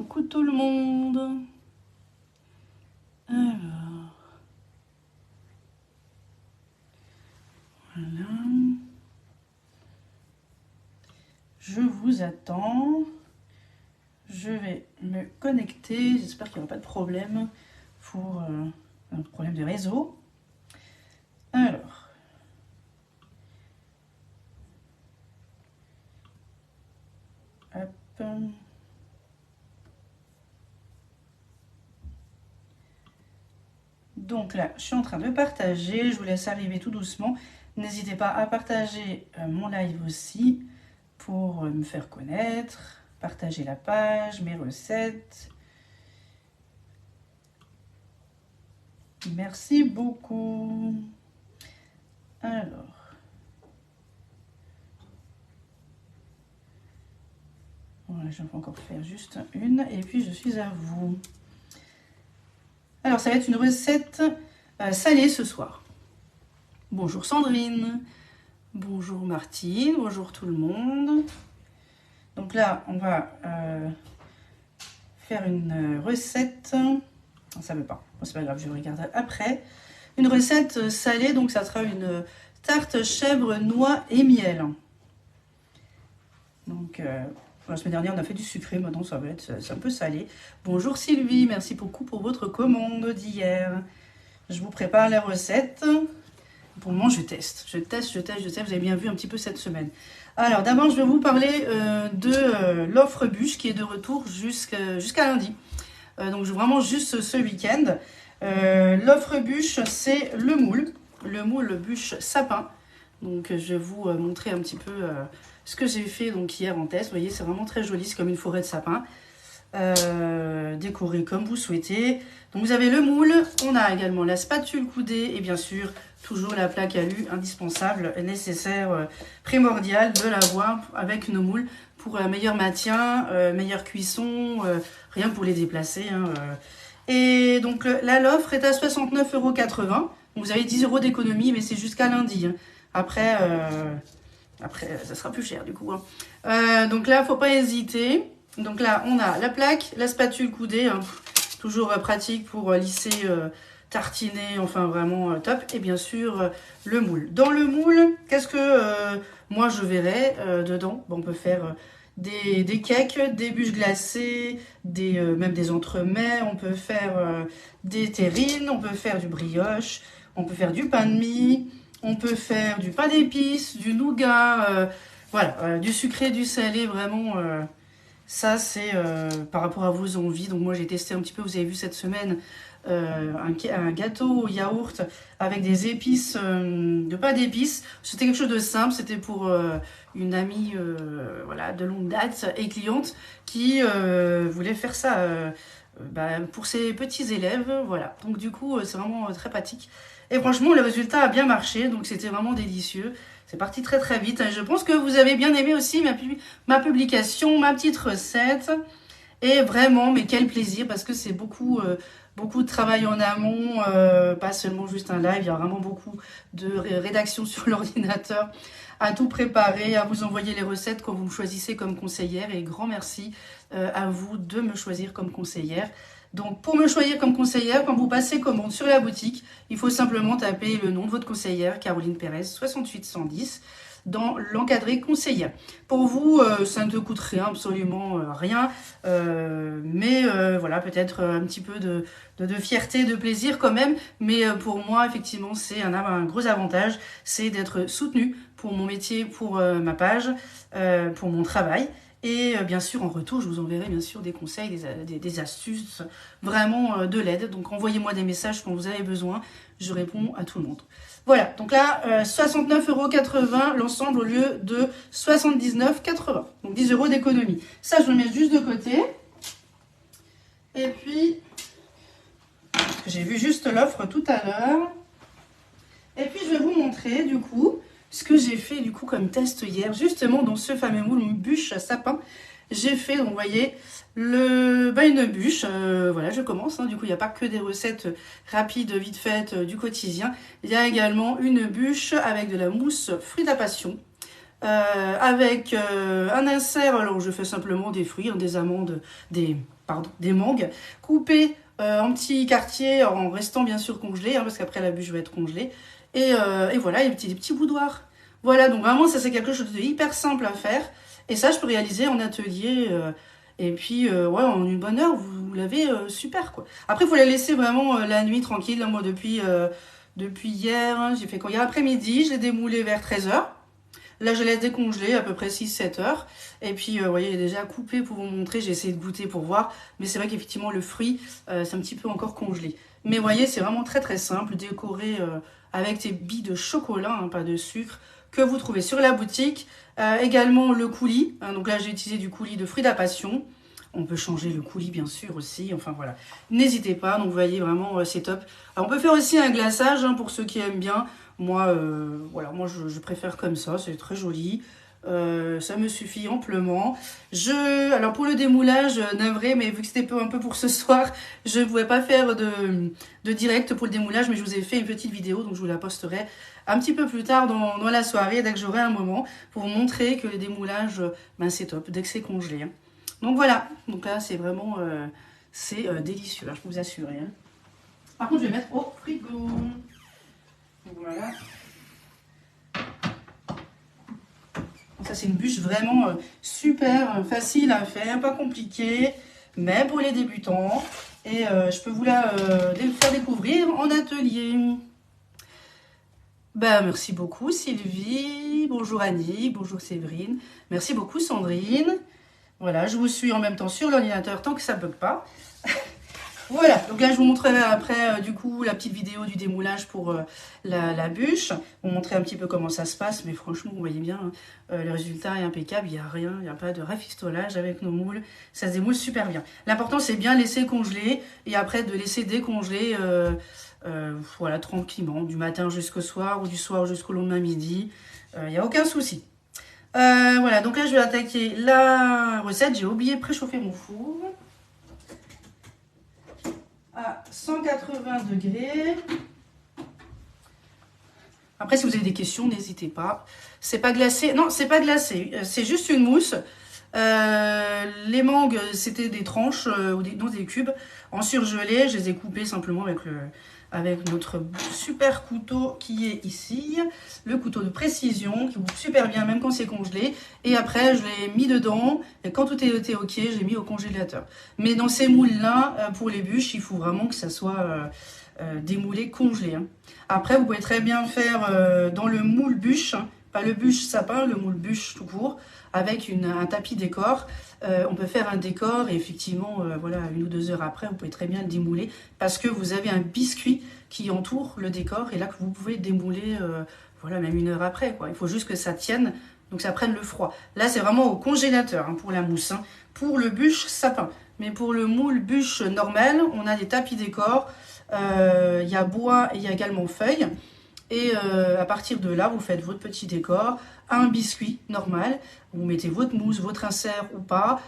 coucou tout le monde. Alors, voilà. Je vous attends. Je vais me connecter. J'espère qu'il n'y aura pas de problème pour un problème de réseau. Alors. Hop. Donc là, je suis en train de partager. Je vous laisse arriver tout doucement. N'hésitez pas à partager mon live aussi pour me faire connaître. Partager la page, mes recettes. Merci beaucoup. Alors. Voilà, je vais encore faire juste une. Et puis, je suis à vous. Alors, ça va être une recette salée ce soir. Bonjour Sandrine. Bonjour Martine. Bonjour tout le monde. Donc là, on va faire une recette. Non, ça ne veut pas. Bon, c'est pas grave, je regarde après. Une recette salée, donc ça sera une tarte chèvre, noix et miel. Donc, la semaine dernière, on a fait du sucré. Maintenant, ça va être un peu salé. Bonjour Sylvie, merci beaucoup pour votre commande d'hier. Je vous prépare la recette. Pour le moment, je teste. Je teste. Vous avez bien vu un petit peu cette semaine. Alors, d'abord, je vais vous parler de l'offre bûche qui est de retour jusqu'à lundi. Donc, vraiment juste ce week-end. L'offre bûche, c'est le moule bûche sapin. Donc, je vais vous montrer un petit peu ce que j'ai fait donc hier en test. Vous voyez, c'est vraiment très joli. C'est comme une forêt de sapin. Décoré comme vous souhaitez. Donc, vous avez le moule. On a également la spatule coudée et bien sûr, toujours la plaque alu indispensable, nécessaire, primordial de l'avoir avec nos moules pour un meilleur maintien, meilleure cuisson, rien pour les déplacer. Et donc là, l'offre est à 69,80 €. Donc vous avez 10 € d'économie, mais c'est jusqu'à lundi. Après, ça sera plus cher du coup. Donc là, faut pas hésiter. Donc là, on a la plaque, la spatule coudée, toujours pratique pour lisser, tartiner, enfin vraiment top. Et bien sûr, le moule. Dans le moule, qu'est-ce que moi je verrais dedans? Bon, on peut faire des cakes, des bûches glacées, même des entremets. On peut faire des terrines, on peut faire du brioche, on peut faire du pain de mie, on peut faire du pain d'épices, du nougat, voilà, du sucré, du salé, vraiment. Ça, c'est par rapport à vos envies. Donc moi, j'ai testé un petit peu, vous avez vu cette semaine, un gâteau au yaourt avec des épices, de pas d'épices. C'était quelque chose de simple, c'était pour une amie voilà, de longue date et cliente qui voulait faire ça pour ses petits élèves. Voilà. Donc du coup, c'est vraiment très pratique. Et franchement, le résultat a bien marché, donc c'était vraiment délicieux. C'est parti très très vite. Je pense que vous avez bien aimé aussi ma publication, ma petite recette. Et vraiment, mais quel plaisir, parce que c'est beaucoup de travail en amont, pas seulement juste un live. Il y a vraiment beaucoup de rédaction sur l'ordinateur, à tout préparer, à vous envoyer les recettes quand vous me choisissez comme conseillère. Et grand merci à vous de me choisir comme conseillère. Donc, pour me choisir comme conseillère, quand vous passez commande sur la boutique, il faut simplement taper le nom de votre conseillère, Caroline Pérez, 68110, dans l'encadré conseillère. Pour vous, ça ne te coûte rien, absolument rien, mais voilà, peut-être un petit peu de fierté, de plaisir quand même, mais pour moi, effectivement, c'est un gros avantage, c'est d'être soutenu pour mon métier, pour ma page, pour mon travail. Et bien sûr, en retour, je vous enverrai bien sûr des conseils, des astuces, vraiment de l'aide. Donc, envoyez-moi des messages quand vous avez besoin. Je réponds à tout le monde. Voilà, donc là, 69,80 € l'ensemble au lieu de 79,80 €. Donc, 10 € d'économie. Ça, je le mets juste de côté. Et puis, j'ai vu juste l'offre tout à l'heure. Et puis, je vais vous montrer, du coup, ce que j'ai fait du coup comme test hier, justement dans ce fameux moule bûche sapin. J'ai fait, donc vous voyez, une bûche, voilà, je commence, du coup il n'y a pas que des recettes rapides, vite faites, du quotidien. Il y a également une bûche avec de la mousse fruits de la passion, avec un insert, alors je fais simplement des fruits, des amandes, des des mangues coupées en petits quartiers en restant bien sûr congelées, hein, parce qu'après la bûche va être congelée. Et voilà, et des petits boudoirs. Voilà, donc vraiment ça c'est quelque chose de hyper simple à faire. Et ça je peux réaliser en atelier. Et puis ouais, en une bonne heure, vous l'avez super quoi. Après il faut la laisser vraiment la nuit tranquille. Là, moi depuis hier, hein, j'ai fait quoi? Hier après-midi, je l'ai démoulé vers 13h. Là, je laisse décongeler à peu près 6-7 heures. Et puis, vous voyez, il est déjà coupé pour vous montrer. J'ai essayé de goûter pour voir. Mais c'est vrai qu'effectivement, le fruit, c'est un petit peu encore congelé. Mais vous voyez, c'est vraiment très très simple. Décoré avec des billes de chocolat, hein, pas de sucre, que vous trouvez sur la boutique. Également le coulis. Hein, donc là, j'ai utilisé du coulis de fruits de la passion. On peut changer le coulis, bien sûr, aussi. Enfin, voilà. N'hésitez pas. Donc, vous voyez, vraiment, c'est top. Alors, on peut faire aussi un glaçage, hein, pour ceux qui aiment bien. Moi, voilà, moi je préfère comme ça, c'est très joli. Ça me suffit amplement. Alors pour le démoulage, navré, mais vu que c'était un peu pour ce soir, je ne pouvais pas faire de direct pour le démoulage, mais je vous ai fait une petite vidéo, donc je vous la posterai un petit peu plus tard dans la soirée, dès que j'aurai un moment, pour vous montrer que le démoulage, ben, c'est top, dès que c'est congelé. Hein. Donc voilà, donc là c'est vraiment délicieux, là, je peux vous assurer. Hein. Par contre, je vais mettre au frigo. Voilà. Ça, c'est une bûche vraiment super facile à faire, pas compliquée, mais pour les débutants. Et je peux vous la faire découvrir en atelier. Ben, merci beaucoup Sylvie, bonjour Annie, bonjour Séverine. Merci beaucoup Sandrine. Voilà, je vous suis en même temps sur l'ordinateur tant que ça ne bug pas. Voilà, donc là je vous montrerai après du coup la petite vidéo du démoulage pour la bûche. Vous montrer un petit peu comment ça se passe, mais franchement vous voyez bien, le résultat est impeccable, il n'y a rien, il n'y a pas de rafistolage avec nos moules, ça se démoule super bien. L'important c'est bien laisser congeler et après de laisser décongeler voilà, tranquillement, du matin jusqu'au soir ou du soir jusqu'au lendemain midi, il n'y a aucun souci. Voilà, donc là je vais attaquer la recette, j'ai oublié de préchauffer mon four. À 180 degrés. Après, si vous avez des questions, n'hésitez pas. C'est pas glacé. Non, c'est pas glacé. C'est juste une mousse. Les mangues, c'était des tranches ou des cubes en surgelé. Je les ai coupées simplement avec notre super couteau qui est ici. Le couteau de précision qui coupe super bien, même quand c'est congelé. Et après, je l'ai mis dedans. Et quand tout était OK, j'ai mis au congélateur. Mais dans ces moules-là, pour les bûches, il faut vraiment que ça soit démoulé, congelé. Hein. Après, vous pouvez très bien faire dans le moule bûche, hein, pas le bûche sapin, le moule bûche tout court, avec un tapis décor. On peut faire un décor et effectivement, voilà, 1 ou 2 heures après, vous pouvez très bien le démouler parce que vous avez un biscuit qui entoure le décor et là que vous pouvez démouler, voilà, même 1 heure après. Quoi. Il faut juste que ça tienne, donc ça prenne le froid. Là, c'est vraiment au congélateur hein, pour la mousse, hein, pour le bûche sapin. Mais pour le moule bûche normal, on a des tapis décor, il y a bois et il y a également feuilles. Et à partir de là, vous faites votre petit décor, un biscuit normal, vous mettez votre mousse, votre insert ou pas,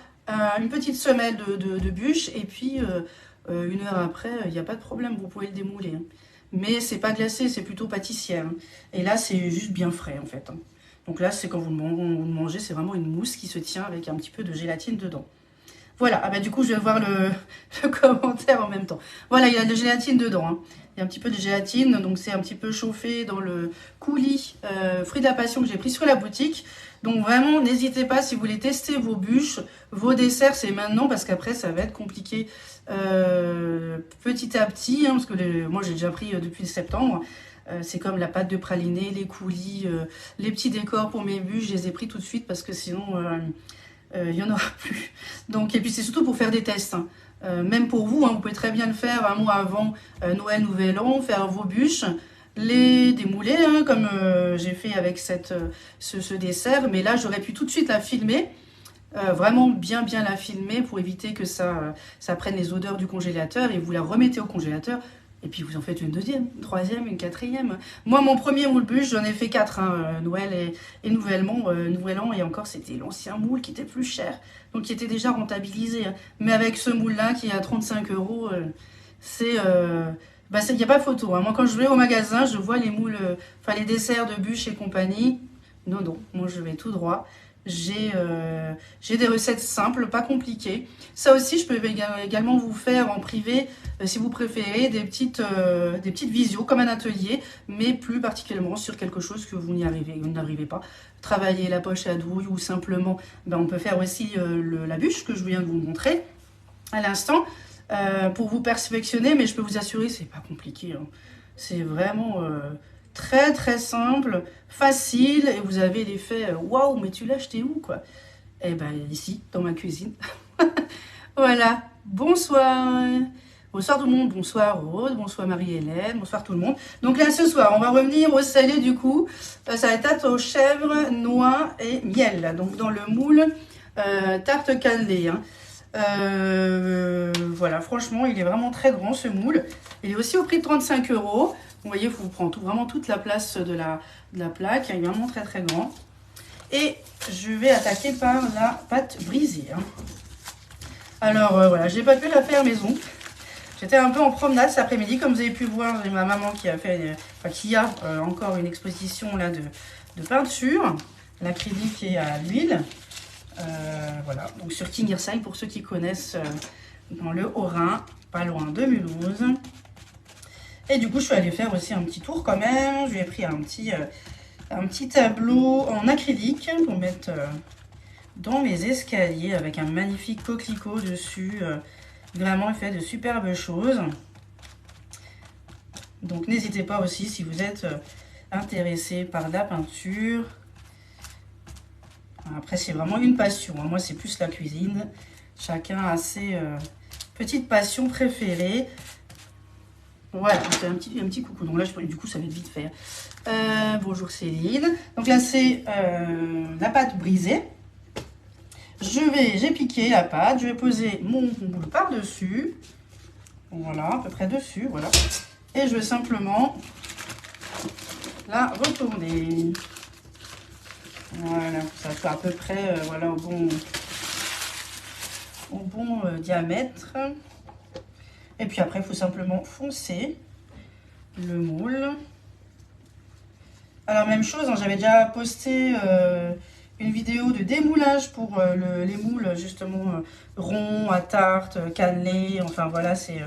une petite semelle de bûche, et puis 1 heure après, il n'y a pas de problème, vous pouvez le démouler. Hein. Mais c'est pas glacé, c'est plutôt pâtissière. Hein. Et là, c'est juste bien frais en fait. Hein. Donc là, c'est quand vous le mangez, c'est vraiment une mousse qui se tient avec un petit peu de gélatine dedans. Voilà, ah bah du coup je vais voir le commentaire en même temps. Voilà, il y a de la gélatine dedans. Hein. Il y a un petit peu de gélatine, donc c'est un petit peu chauffé dans le coulis fruit de la passion que j'ai pris sur la boutique. Donc vraiment, n'hésitez pas si vous voulez tester vos bûches, vos desserts, c'est maintenant parce qu'après ça va être compliqué petit à petit. Hein, parce que moi j'ai déjà pris depuis septembre. C'est comme la pâte de praliné, les coulis, les petits décors pour mes bûches, je les ai pris tout de suite parce que sinon... il n'y en aura plus. Donc, et puis c'est surtout pour faire des tests. Hein. Même pour vous, hein, vous pouvez très bien le faire un mois avant Noël, Nouvel An, faire vos bûches, les démouler, hein, comme j'ai fait avec ce dessert. Mais là, j'aurais pu tout de suite la filmer, vraiment bien la filmer pour éviter que ça prenne les odeurs du congélateur et vous la remettez au congélateur. Et puis vous en faites une deuxième, une troisième, une quatrième. Moi, mon premier moule bûche, j'en ai fait 4, hein, Noël et Nouvel An. Et encore, c'était l'ancien moule qui était plus cher. Donc, qui était déjà rentabilisé. Hein. Mais avec ce moule-là, qui est à 35 €, c'est... il n'y a pas photo. Hein. Moi, quand je vais au magasin, je vois les moules, les desserts de bûche et compagnie. Non, moi, je vais tout droit. J'ai des recettes simples, pas compliquées. Ça aussi, je peux également vous faire en privé, si vous préférez, des petites visios comme un atelier, mais plus particulièrement sur quelque chose que vous n'arrivez pas. Travailler la poche à douille ou simplement, ben, on peut faire aussi la bûche que je viens de vous montrer à l'instant pour vous perfectionner, mais je peux vous assurer, c'est pas compliqué. Hein. C'est vraiment très très simple, facile, et vous avez l'effet waouh, mais tu l'as acheté où quoi? Eh ben ici, dans ma cuisine. Voilà, bonsoir. Bonsoir tout le monde, bonsoir Rose, bonsoir Marie-Hélène, bonsoir tout le monde. Donc là ce soir, on va revenir au salé du coup. Ça va être tarte aux chèvres, noix et miel. Donc dans le moule tarte cannelée. Hein. Voilà, franchement, il est vraiment très grand ce moule. Il est aussi au prix de 35 €. Vous voyez, il vous prend vraiment toute la place de la plaque. Il est vraiment très très grand. Et je vais attaquer par la pâte brisée. Hein. Alors voilà, j'ai pas pu la faire maison. J'étais un peu en promenade cet après-midi, comme vous avez pu voir, j'ai ma maman qui a fait, qui a encore une exposition là de peinture, l'acrylique et à l'huile. Voilà, donc sur Kingersheim pour ceux qui connaissent dans le Haut-Rhin, pas loin de Mulhouse. Et du coup, je suis allée faire aussi un petit tour quand même. Je lui ai pris un petit tableau en acrylique pour mettre dans mes escaliers avec un magnifique coquelicot dessus. Vraiment, il fait de superbes choses. Donc, n'hésitez pas aussi si vous êtes intéressé par la peinture. Après, c'est vraiment une passion. Moi, c'est plus la cuisine. Chacun a ses petites passions préférées. Voilà, c'est un petit coucou. Donc là, du coup, ça va être vite fait. Bonjour Céline. Donc là, c'est la pâte brisée. J'ai piqué la pâte, je vais poser mon moule par-dessus. Voilà, à peu près dessus, voilà. Et je vais simplement la retourner. Voilà, ça fait à peu près voilà, au bon diamètre. Et puis après, il faut simplement foncer le moule. Alors, même chose, hein, j'avais déjà posté une vidéo de démoulage pour les moules justement ronds, à tarte, cannelés. Enfin voilà, c'est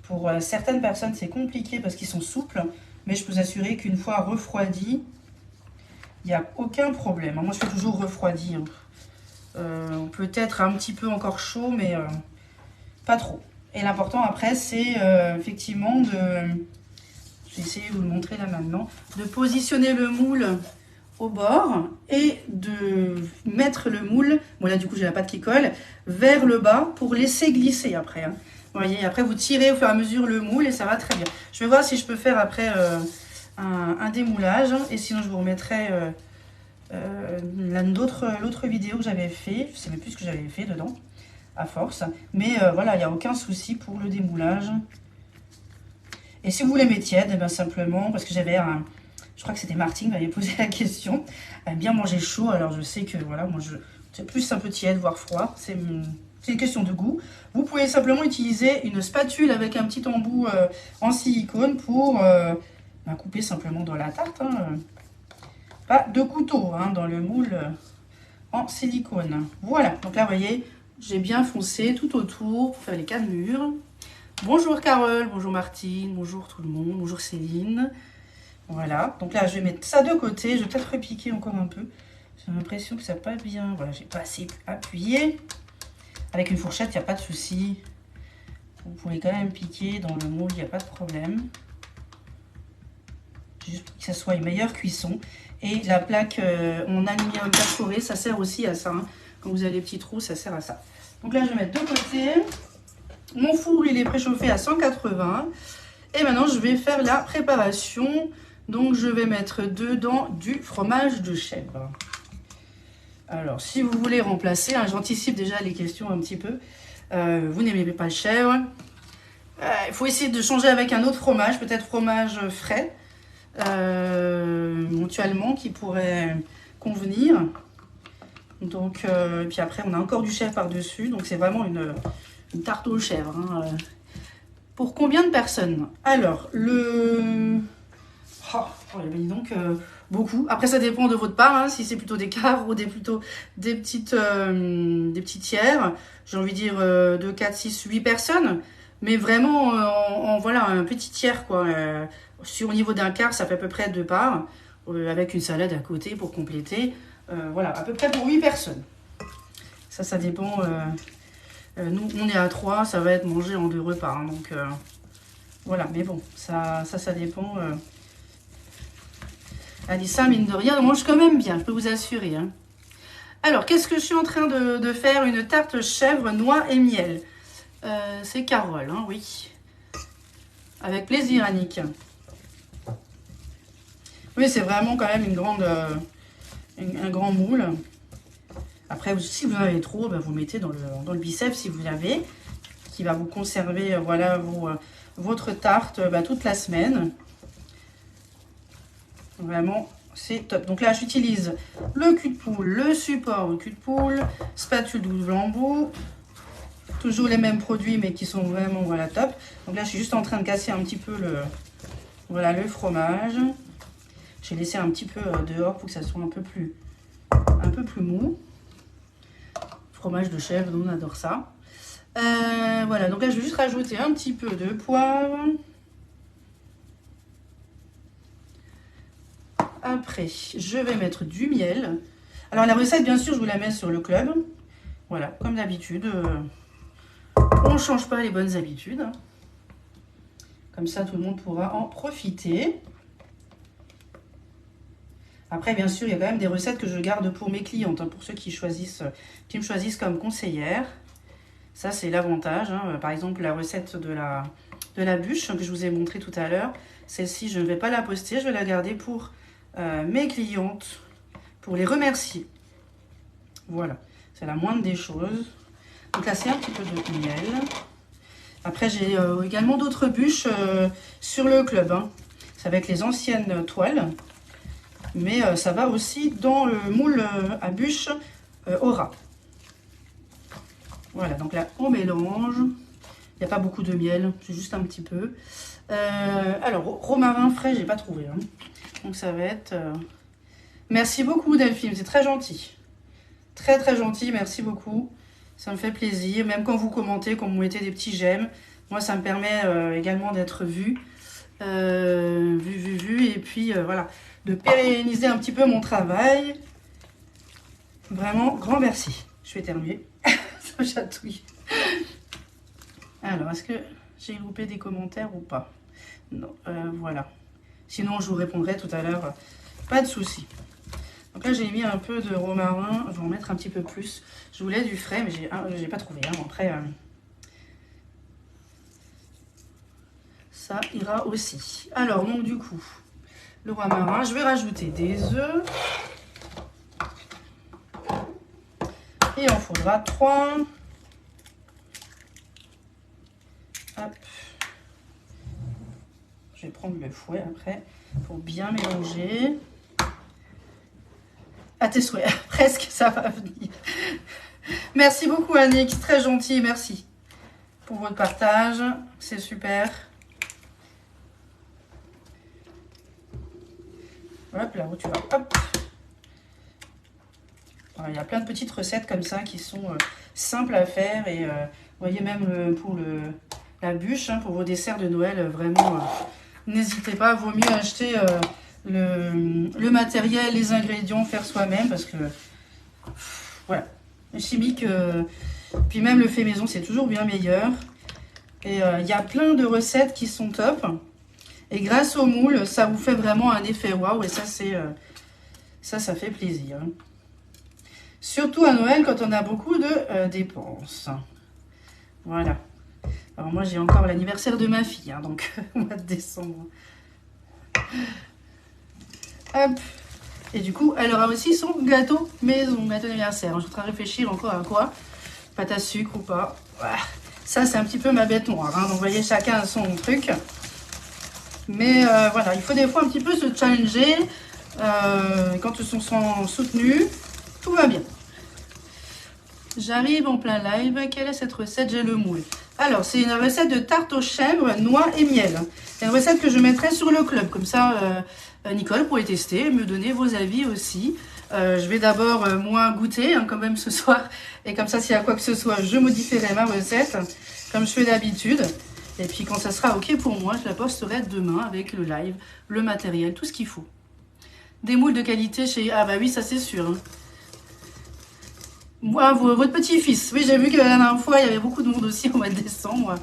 pour certaines personnes c'est compliqué parce qu'ils sont souples. Mais je peux vous assurer qu'une fois refroidi, il n'y a aucun problème. Moi je fais toujours refroidi. Hein. Peut-être un petit peu encore chaud, mais pas trop. Et l'important après c'est effectivement de... Je vais essayer de vous le montrer là maintenant. De positionner le moule au bord et de mettre le moule, bon là du coup j'ai la pâte qui colle, vers le bas pour laisser glisser après. Hein. Vous voyez, après vous tirez au fur et à mesure le moule et ça va très bien. Je vais voir si je peux faire après un démoulage et sinon je vous remettrai l'autre vidéo que j'avais fait, je sais même plus ce que j'avais fait dedans, à force. Mais voilà, il n'y a aucun souci pour le démoulage. Et si vous voulez mes tièdes, ben simplement, parce que j'avais je crois que c'était Martine qui m'avait posé la question, elle aime bien manger chaud, alors je sais que voilà, moi c'est plus un peu tiède, voire froid, c'est une question de goût. Vous pouvez simplement utiliser une spatule avec un petit embout en silicone pour couper simplement dans la tarte. Hein. Pas de couteau hein, dans le moule en silicone. Voilà, donc là vous voyez, j'ai bien foncé tout autour pour faire les cannelures. Bonjour Carole, bonjour Martine, bonjour tout le monde, bonjour Céline. Voilà, donc là je vais mettre ça de côté, je vais peut-être repiquer encore un peu. J'ai l'impression que ça n'a pas bien, voilà, j'ai pas assez appuyé. Avec une fourchette, il n'y a pas de souci. Vous pouvez quand même piquer dans le moule, il n'y a pas de problème. Juste pour que ça soit une meilleure cuisson. Et la plaque en aluminium perforé, ça sert aussi à ça. Hein. Quand vous avez les petits trous, ça sert à ça. Donc là je vais mettre de côté. Mon four, il est préchauffé à 180. Et maintenant, je vais faire la préparation. Donc, je vais mettre dedans du fromage de chèvre. Alors, si vous voulez remplacer, hein, j'anticipe déjà les questions un petit peu. Vous n'aimez pas le chèvre. Il faut essayer de changer avec un autre fromage, peut-être fromage frais, éventuellement, qui pourrait convenir. Donc, et puis après, on a encore du chèvre par-dessus. Donc, c'est vraiment une tarte aux chèvres. Hein. Pour combien de personnes? Alors, le... Oh, dis donc. donc beaucoup. Après, ça dépend de votre part, hein, si c'est plutôt des quarts ou plutôt des petits tiers. J'ai envie de dire de 4, 6, 8 personnes. Mais vraiment, voilà, un petit tiers, quoi. Au niveau d'un quart, ça fait à peu près 2 parts, avec une salade à côté pour compléter. Voilà, à peu près pour 8 personnes. Ça dépend. Nous, on est à 3, ça va être mangé en 2 repas. Hein, donc, voilà, mais bon, ça dépend. Alissa, mine de rien, on mange quand même bien, je peux vous assurer. Hein. Alors, qu'est-ce que je suis en train de faire? Une tarte chèvre, noix et miel. C'est Carole, hein, oui. Avec plaisir, Annick. Oui, c'est vraiment quand même un grand moule. Après, si vous en avez trop, ben, vous mettez dans le biceps si vous l'avez, qui va vous conserver voilà, votre tarte toute la semaine. Vraiment, c'est top. Donc là, j'utilise le cul de poule, le support au cul de poule, spatule 12 lambeaux. Toujours les mêmes produits, mais qui sont vraiment voilà, top. Donc là, je suis juste en train de casser un petit peu le fromage. J'ai laissé un petit peu dehors pour que ça soit un peu plus mou. Fromage de chèvre, on adore ça. Voilà, donc là, je vais juste rajouter un petit peu de poivre. Après, je vais mettre du miel. Alors, la recette, bien sûr, je vous la mets sur le club. Voilà, comme d'habitude. On ne change pas les bonnes habitudes. Comme ça, tout le monde pourra en profiter. Après, bien sûr, il y a quand même des recettes que je garde pour mes clientes, hein, pour ceux qui me choisissent comme conseillère. Ça, c'est l'avantage. Hein. Par exemple, la recette de la bûche que je vous ai montré tout à l'heure. Celle-ci, je ne vais pas la poster, je vais la garder pour mes clientes, pour les remercier. Voilà, c'est la moindre des choses. Donc là, c'est un petit peu de miel. Après, j'ai également d'autres bûches sur le club. Hein. C'est avec les anciennes toiles. Mais ça va aussi dans le moule à bûche Aura. Voilà, donc là, on mélange. Il n'y a pas beaucoup de miel, c'est juste un petit peu. Alors, romarin frais, j'ai pas trouvé. Hein. Donc ça va être... Merci beaucoup, Delphine, c'est très gentil. Très, très gentil, merci beaucoup. Ça me fait plaisir, même quand vous commentez, quand vous mettez des petits j'aime. Moi, ça me permet également d'être vue. Vue. Et puis, voilà, de pérenniser un petit peu mon travail. Vraiment, grand merci. Je vais éternuer. Ça chatouille. Alors, est-ce que j'ai loupé des commentaires ou pas? Non, voilà. Sinon, je vous répondrai tout à l'heure. Pas de souci. Donc là, j'ai mis un peu de romarin. Je vais en mettre un petit peu plus. Je voulais du frais, mais j'ai pas trouvé. Hein. Après, ça ira aussi. Alors, donc du coup, le romarin, je vais rajouter des œufs. Et il en faudra 3. Hop. Je vais prendre le fouet après pour bien mélanger. À tes souhaits, presque, ça va venir. Merci beaucoup, Annick, très gentil, merci pour votre partage, c'est super. Hop, là où tu vas, hop. Alors, il y a plein de petites recettes comme ça qui sont simples à faire et vous voyez même pour la bûche, hein, pour vos desserts de Noël, vraiment, n'hésitez pas, vaut mieux acheter le matériel, les ingrédients, faire soi-même parce que voilà, le chimique, puis même le fait maison, c'est toujours bien meilleur. Et il y a plein de recettes qui sont top. Et grâce au moule, ça vous fait vraiment un effet waouh. Et ça, ça fait plaisir. Surtout à Noël, quand on a beaucoup de dépenses. Voilà. Alors moi, j'ai encore l'anniversaire de ma fille, hein, donc au mois de décembre. Hop. Et du coup, elle aura aussi son gâteau maison, gâteau d'anniversaire. Je suis en train de réfléchir encore à quoi. Pâte à sucre ou pas. Voilà. Ça, c'est un petit peu ma bête noire. Hein. Donc, vous voyez, chacun a son truc. Mais voilà, il faut des fois un petit peu se challenger. Quand ils sont soutenus, tout va bien. J'arrive en plein live. Quelle est cette recette? J'ai le moule. Alors, c'est une recette de tarte aux chèvres, noix et miel. C'est une recette que je mettrai sur le club. Comme ça, Nicole pourrait tester et me donner vos avis aussi. Je vais d'abord, moi, goûter quand même ce soir. Et comme ça, s'il y a quoi que ce soit, je modifierai ma recette, comme je fais d'habitude. Et puis, quand ça sera OK pour moi, je la posterai demain avec le live, le matériel, tout ce qu'il faut. Des moules de qualité chez... Ah bah oui, ça c'est sûr. Hein. Moi, votre petit-fils. Oui, j'ai vu que la dernière fois, il y avait beaucoup de monde aussi au mois de décembre.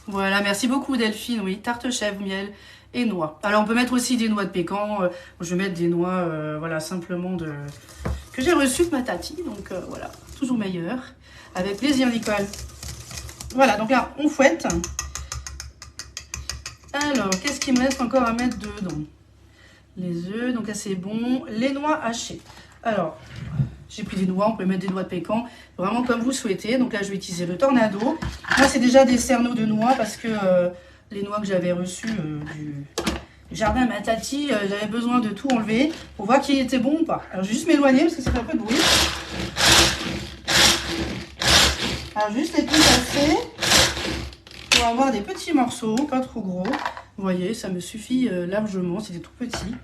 Voilà, merci beaucoup Delphine. Oui, tarte chèvre, miel et noix. Alors, on peut mettre aussi des noix de pécan. Je vais mettre des noix, voilà, simplement que j'ai reçues de ma tati. Donc, voilà, toujours meilleur. Avec plaisir, Nicole. Voilà, donc là, on fouette. Alors, qu'est-ce qu'il me reste encore à mettre dedans? Les œufs, donc là, c'est bon. Les noix hachées. Alors... J'ai pris des noix, on peut mettre des noix de pécan, vraiment comme vous souhaitez. Donc là, je vais utiliser le tornado. Moi, c'est déjà des cerneaux de noix parce que les noix que j'avais reçues du jardin de ma tati, j'avais besoin de tout enlever pour voir qu'il était bon ou pas. Alors, je vais juste m'éloigner parce que ça fait un peu de bruit. Alors, juste les casser pour avoir des petits morceaux, pas trop gros. Vous voyez, ça me suffit largement, c'est des tout petits.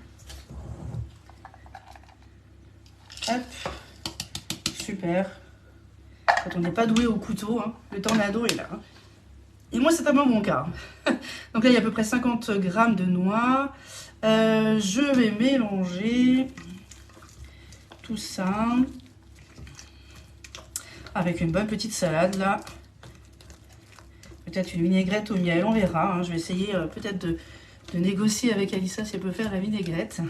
Hop. Super. Quand on n'est pas doué au couteau, hein, le tornado est là. Hein. Et moi, c'est un peu mon cas. Donc là, il y a à peu près 50 grammes de noix. Je vais mélanger tout ça avec une bonne petite salade là. Peut-être une vinaigrette au miel, on verra. Hein. Je vais essayer peut-être de négocier avec Alissa si elle peut faire la vinaigrette.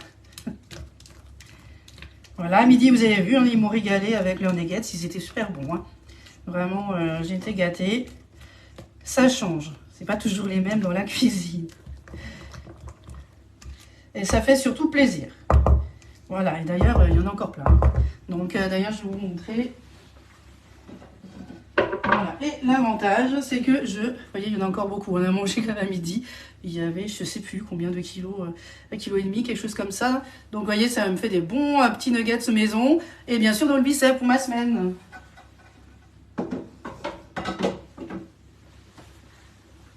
Voilà, à midi, vous avez vu, hein, ils m'ont régalé avec leurs nuggets, ils étaient super bons. Hein. Vraiment, j'ai été gâtée. Ça change, c'est pas toujours les mêmes dans la cuisine. Et ça fait surtout plaisir. Voilà, et d'ailleurs, il y en a encore plein. Donc, d'ailleurs, je vais vous montrer. Voilà, et l'avantage, c'est que vous voyez, il y en a encore beaucoup. On a mangé quand même à midi. Il y avait, je sais plus combien de kilos, 1,5 kg, quelque chose comme ça. Donc, vous voyez, ça me fait des bons petits nuggets maison. Et bien sûr, dans le bicep pour ma semaine.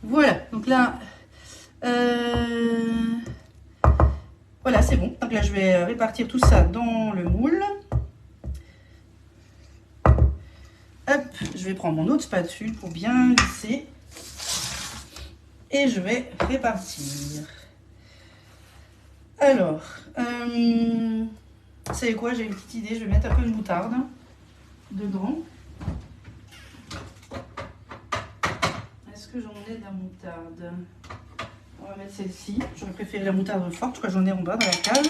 Voilà, donc là, voilà, c'est bon. Donc là, je vais répartir tout ça dans le moule. Hop, je vais prendre mon autre spatule pour bien lisser. Et je vais répartir. Alors, vous savez quoi, j'ai une petite idée. Je vais mettre un peu de moutarde dedans. Est-ce que j'en ai de la moutarde? On va mettre celle-ci. J'aurais préféré la moutarde forte. Je crois que j'en ai en bas dans la cave.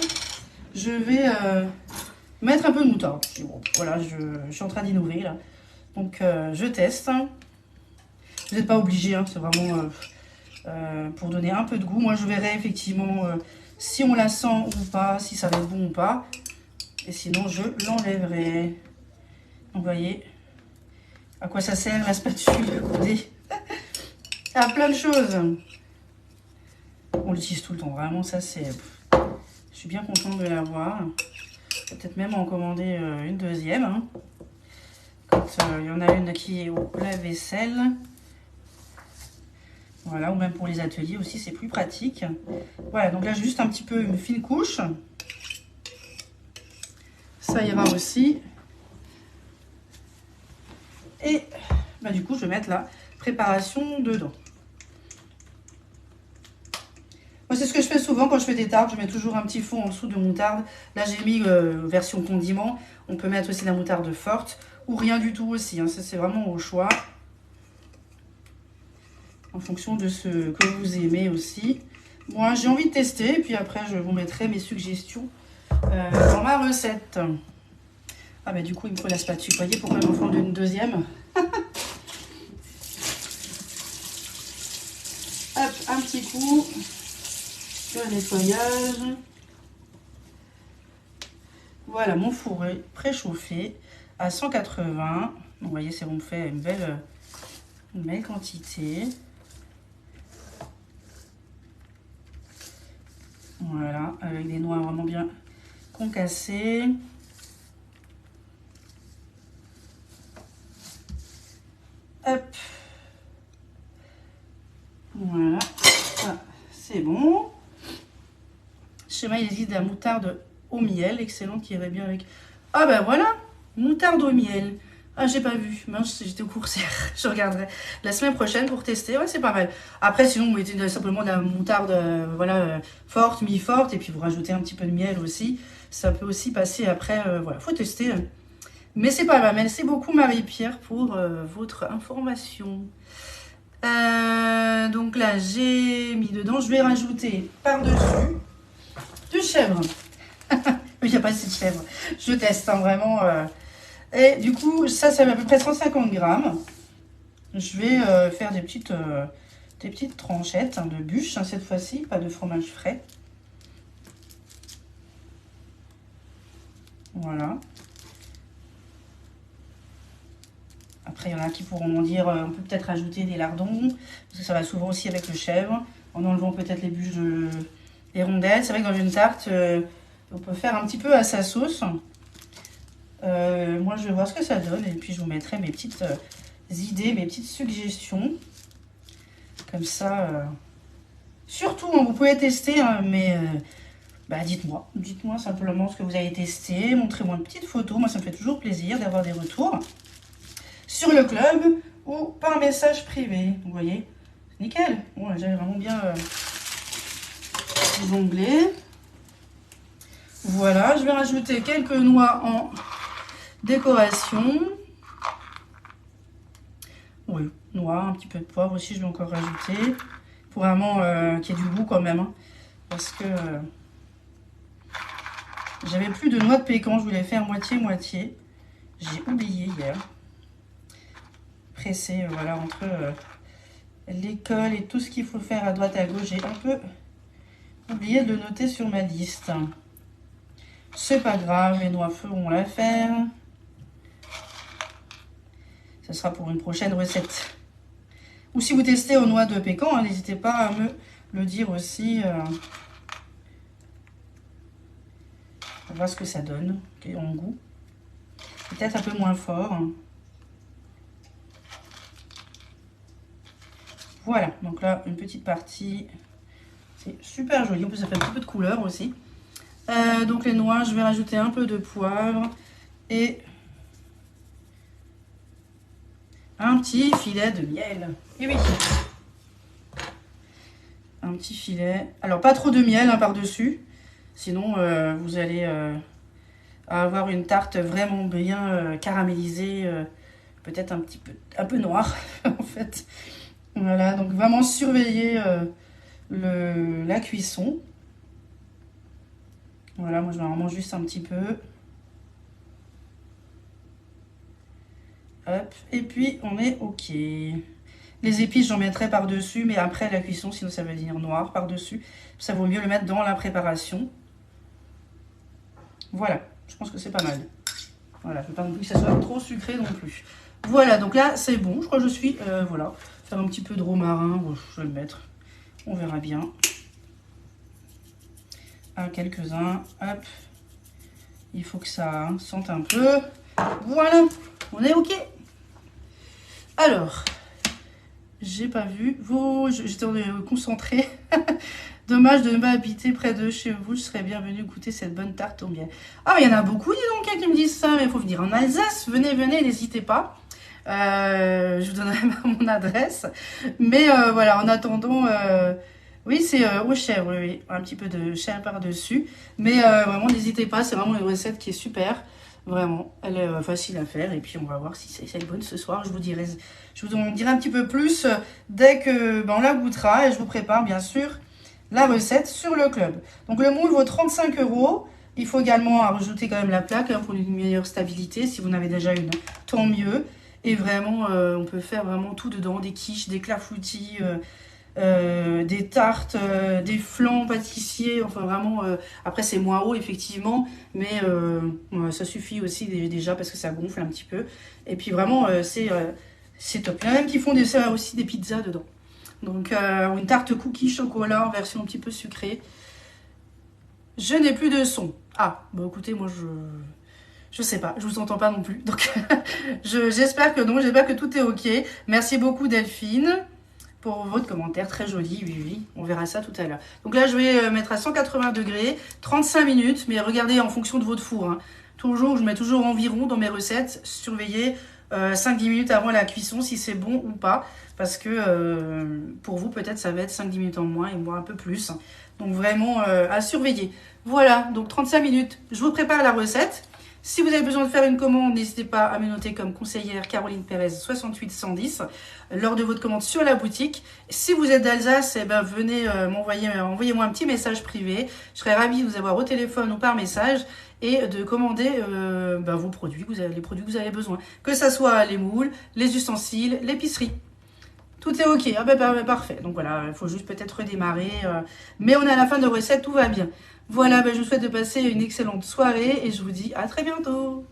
Je vais mettre un peu de moutarde. Bon, voilà, je suis en train d'innover là. Donc, je teste. Vous n'êtes pas obligé, hein, c'est vraiment pour donner un peu de goût. Moi, je verrai effectivement si on la sent ou pas, si ça va être bon ou pas. Et sinon, je l'enlèverai. Vous voyez à quoi ça sert la spatule coudée? À plein de choses. On l'utilise tout le temps, vraiment, ça c'est... Je suis bien contente de l'avoir. Peut-être même en commander une deuxième. Hein. Quand il y en a une qui est au lave-vaisselle. Voilà, ou même pour les ateliers aussi, c'est plus pratique. Voilà, donc là, j'ai juste un petit peu une fine couche. Ça ira aussi. Et bah, du coup, je vais mettre la préparation dedans. Moi, c'est ce que je fais souvent quand je fais des tartes. Je mets toujours un petit fond en dessous de moutarde. Là, j'ai mis version condiment. On peut mettre aussi la moutarde forte ou rien du tout aussi. Hein. Ça, c'est vraiment au choix. En fonction de ce que vous aimez aussi. Moi, j'ai envie de tester. Et puis après, je vous mettrai mes suggestions dans ma recette. Ah, bah du coup, il me faut la spatule. Vous voyez pourquoi il m'en faut une deuxième? Hop, un petit coup. Le nettoyage. Voilà, mon four est préchauffé à 180. Donc, vous voyez, ça me fait une belle quantité. Voilà, avec des noix vraiment bien concassées. Hop. Schéma, il existe de la moutarde au miel, excellente, qui irait bien avec... Ah ben voilà, moutarde au miel. Ah, j'ai pas vu, mince, j'étais aux coursières. Je regarderai la semaine prochaine pour tester. Ouais, c'est pas mal. Après, sinon, vous mettez simplement de la moutarde voilà, forte, mi-forte, et puis vous rajoutez un petit peu de miel aussi. Ça peut aussi passer après, voilà, faut tester. Mais c'est pas mal. Merci beaucoup Marie-Pierre pour votre information. Donc là, j'ai mis dedans, je vais rajouter par-dessus du chèvre. Il n'y a pas assez de chèvre. Je teste, hein, vraiment. Et du coup, ça fait à peu près 150 grammes. Je vais faire des petites tranchettes, hein, de bûches, hein, cette fois-ci, pas de fromage frais. Voilà. Après, il y en a qui pourront m'en dire, on peut peut-être ajouter des lardons, parce que ça va souvent aussi avec le chèvre, en enlevant peut-être les bûches des rondelles. C'est vrai que dans une tarte, on peut faire un petit peu à sa sauce. Moi, je vais voir ce que ça donne, et puis je vous mettrai mes petites idées, mes petites suggestions. Comme ça, surtout, hein, vous pouvez tester, hein, mais bah, dites-moi simplement ce que vous avez testé. Montrez-moi une petite photo, moi ça me fait toujours plaisir d'avoir des retours. Sur le club ou par message privé. Vous voyez, nickel. Bon, j'avais vraiment bien jonglé. Voilà, je vais rajouter quelques noix en décoration. Oui, noix, un petit peu de poivre aussi, je vais encore rajouter. Pour vraiment qu'il y ait du goût quand même. Hein, parce que j'avais plus de noix de pécan, je voulais faire moitié-moitié. J'ai oublié hier. Pressé, voilà, entre l'école et tout ce qu'il faut faire à droite à gauche, j'ai un peu oublié de le noter sur ma liste. C'est pas grave, les noix feront l'affaire. Ce sera pour une prochaine recette. Ou si vous testez aux noix de pécan, hein, n'hésitez pas à me le dire aussi. On va voir ce que ça donne en goût. Peut-être un peu moins fort. Hein. Voilà, donc là, une petite partie. C'est super joli. En plus, ça fait un petit peu de couleur aussi. Donc les noix, je vais rajouter un peu de poivre et un petit filet de miel. Et oui, un petit filet. Alors, pas trop de miel, hein, par-dessus. Sinon, vous allez avoir une tarte vraiment bien caramélisée. Peut-être un peu noire, en fait. Voilà, donc vraiment surveiller la cuisson. Voilà, moi je vais vraiment juste un petit peu. Hop, et puis on est ok. Les épices, j'en mettrai par-dessus, mais après la cuisson, sinon ça va devenir noir par-dessus. Ça vaut mieux le mettre dans la préparation. Voilà, je pense que c'est pas mal. Voilà, je ne veux pas non plus que ça soit trop sucré non plus. Voilà, donc là c'est bon, je crois que je suis, voilà. Faire un petit peu de romarin, je vais le mettre, on verra bien. Quelques-uns, hop. Il faut que ça sente un peu. Voilà, on est ok. Alors, j'ai pas vu vos... J'étais concentrée. Dommage de ne pas habiter près de chez vous. Je serais bienvenue goûter cette bonne tarte au miel. Ah, mais il y en a beaucoup, dis donc, qui me disent ça. Mais il faut venir en Alsace. Venez, n'hésitez pas. Je vous donnerai mon adresse. Mais voilà, en attendant... oui, c'est au chèvre, oui. Un petit peu de chèvre par-dessus. Mais vraiment, n'hésitez pas. C'est vraiment une recette qui est super. Vraiment, elle est facile à faire. Et puis, on va voir si c'est bonne ce soir. Je vous en dirai un petit peu plus dès que on la goûtera. Et je vous prépare, bien sûr, la recette sur le club. Donc, le moule vaut 35 €. Il faut également rajouter quand même la plaque pour une meilleure stabilité. Si vous en avez déjà une, tant mieux. Et vraiment, on peut faire vraiment tout dedans. Des quiches, des clafoutis... des tartes, des flancs pâtissiers, enfin vraiment, après c'est moins haut effectivement, mais ça suffit aussi déjà parce que ça gonfle un petit peu, et puis vraiment c'est top. Il y en a même qui font aussi des pizzas dedans, donc une tarte cookie chocolat en version un petit peu sucrée. Je n'ai plus de son. Ah, bah écoutez, moi je sais pas, je vous entends pas non plus, donc j'espère que non, j'espère que tout est ok. Merci beaucoup Delphine pour votre commentaire. Très joli, oui, oui. On verra ça tout à l'heure. Donc là, je vais mettre à 180 degrés, 35 minutes. Mais regardez en fonction de votre four. Hein. Toujours, je mets toujours environ dans mes recettes. Surveillez 5-10 minutes avant la cuisson si c'est bon ou pas. Parce que pour vous, peut-être, ça va être 5-10 minutes en moins et moi un peu plus. Donc vraiment à surveiller. Voilà, donc 35 minutes. Je vous prépare la recette. Si vous avez besoin de faire une commande, n'hésitez pas à me noter comme conseillère Caroline Pérez 68 110 lors de votre commande sur la boutique. Si vous êtes d'Alsace, eh ben, venez envoyez-moi un petit message privé. Je serai ravie de vous avoir au téléphone ou par message et de commander vos produits, les produits que vous avez besoin. Que ce soit les moules, les ustensiles, l'épicerie. Tout est ok, ah parfait. Donc voilà, il faut juste peut-être redémarrer. Mais on est à la fin de recette, tout va bien. Voilà, je vous souhaite de passer une excellente soirée et je vous dis à très bientôt.